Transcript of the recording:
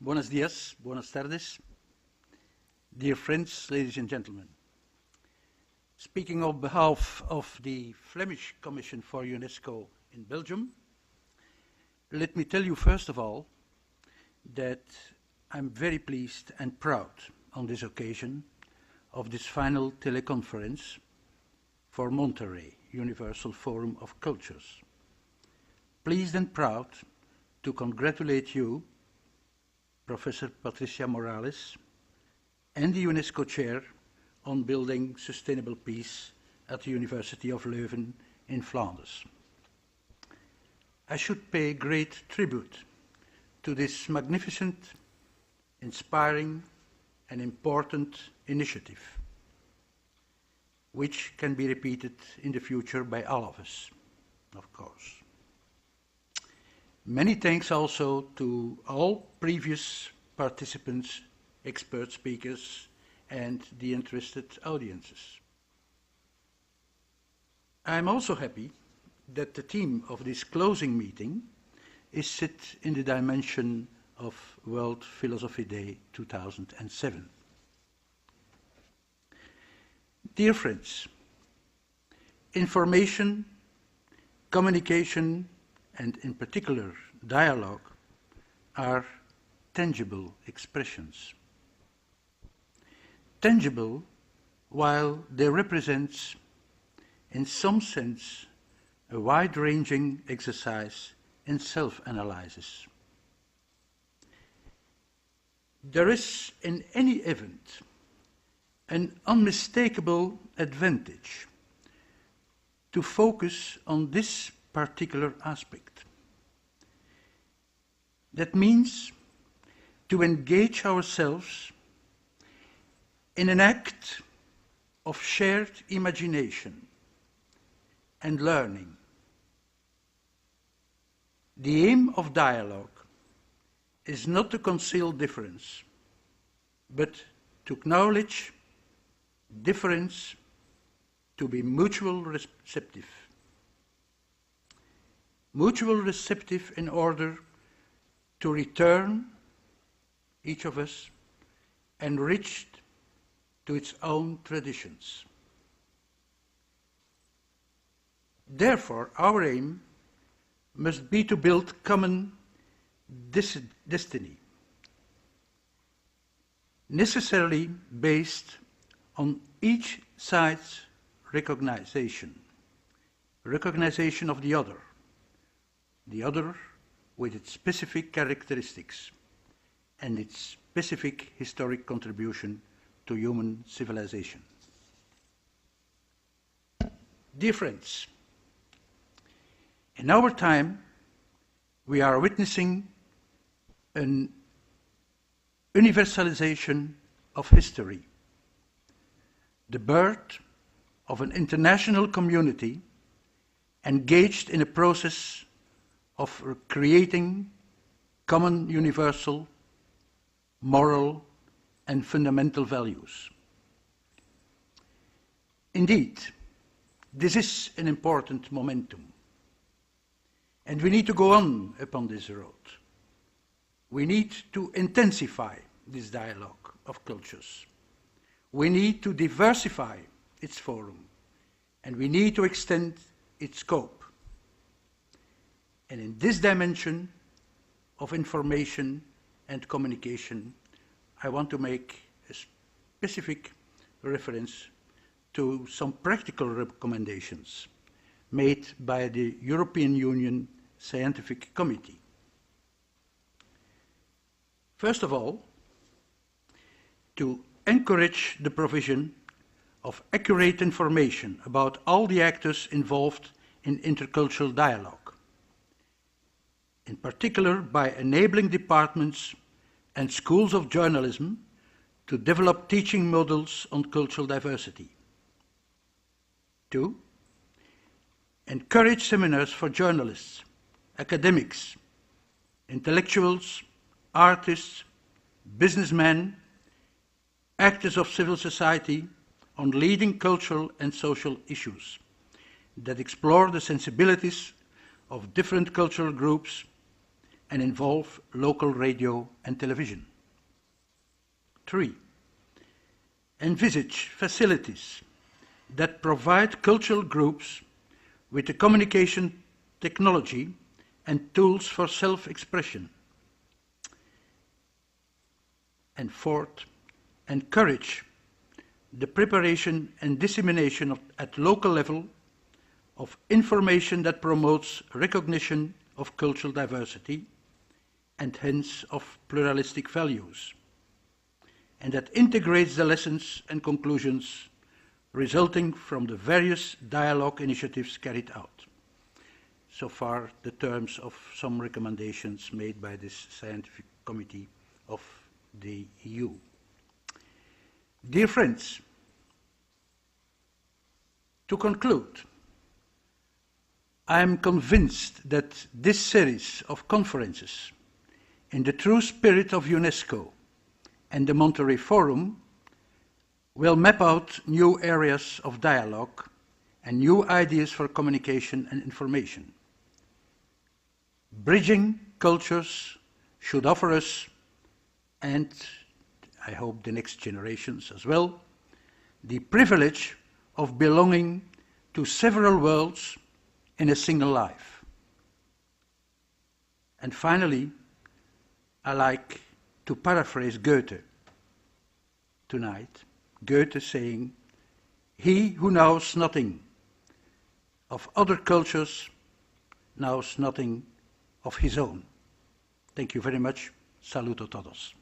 Buenos días, buenas tardes. Dear friends, ladies and gentlemen. Speaking on behalf of the Flemish Commission for UNESCO in Belgium, let me tell you first of all that I'm very pleased and proud on this occasion of this final teleconference for Monterrey, Universal Forum of Cultures. Pleased and proud to congratulate you, Professor Patricia Morales, and the UNESCO Chair on building sustainable peace at the University of Leuven in Flanders. I should pay great tribute to this magnificent, inspiring, and important initiative, which can be repeated in the future by all of us, of course. Many thanks also to all previous participants, expert speakers, and the interested audiences. I am also happy that the theme of this closing meeting is set in the dimension of World Philosophy Day 2007. Dear friends, information, communication, and in particular dialogue are tangible expressions. Tangible while they represent, in some sense, a wide-ranging exercise in self-analysis. There is, in any event, an unmistakable advantage to focus on this particular aspect. That means to engage ourselves in an act of shared imagination and learning. The aim of dialogue is not to conceal difference, but to acknowledge difference, to be mutual receptive. Mutual receptive in order to return, each of us, enriched to its own traditions. Therefore, our aim must be to build common destiny, necessarily based on each side's recognition of the other with its specific characteristics and its specific historic contribution to human civilization. Dear friends, in our time, we are witnessing an universalization of history, the birth of an international community engaged in a process of creating common universal, moral, and fundamental values. Indeed, this is an important momentum, and we need to go on upon this road. We need to intensify this dialogue of cultures. We need to diversify its forum, and we need to extend its scope. And in this dimension of information and communication, I want to make a specific reference to some practical recommendations made by the European Union Scientific Committee. First of all, to encourage the provision of accurate information about all the actors involved in intercultural dialogue, in particular by enabling departments and schools of journalism to develop teaching models on cultural diversity. 2, encourage seminars for journalists, academics, intellectuals, artists, businessmen, actors of civil society on leading cultural and social issues that explore the sensibilities of different cultural groups and involve local radio and television. 3. Envisage facilities that provide cultural groups with the communication technology and tools for self-expression. And 4, encourage the preparation and dissemination at local level of information that promotes recognition of cultural diversity and hence of pluralistic values, and that integrates the lessons and conclusions resulting from the various dialogue initiatives carried out. So far, the terms of some recommendations made by this scientific committee of the EU. Dear friends, to conclude, I am convinced that this series of conferences, in the true spirit of UNESCO and the Monterrey Forum, will map out new areas of dialogue and new ideas for communication and information. Bridging cultures should offer us, and I hope the next generations as well, the privilege of belonging to several worlds in a single life. And finally, I like to paraphrase Goethe tonight. Goethe saying, "He who knows nothing of other cultures knows nothing of his own." Thank you very much. Saluto a todos.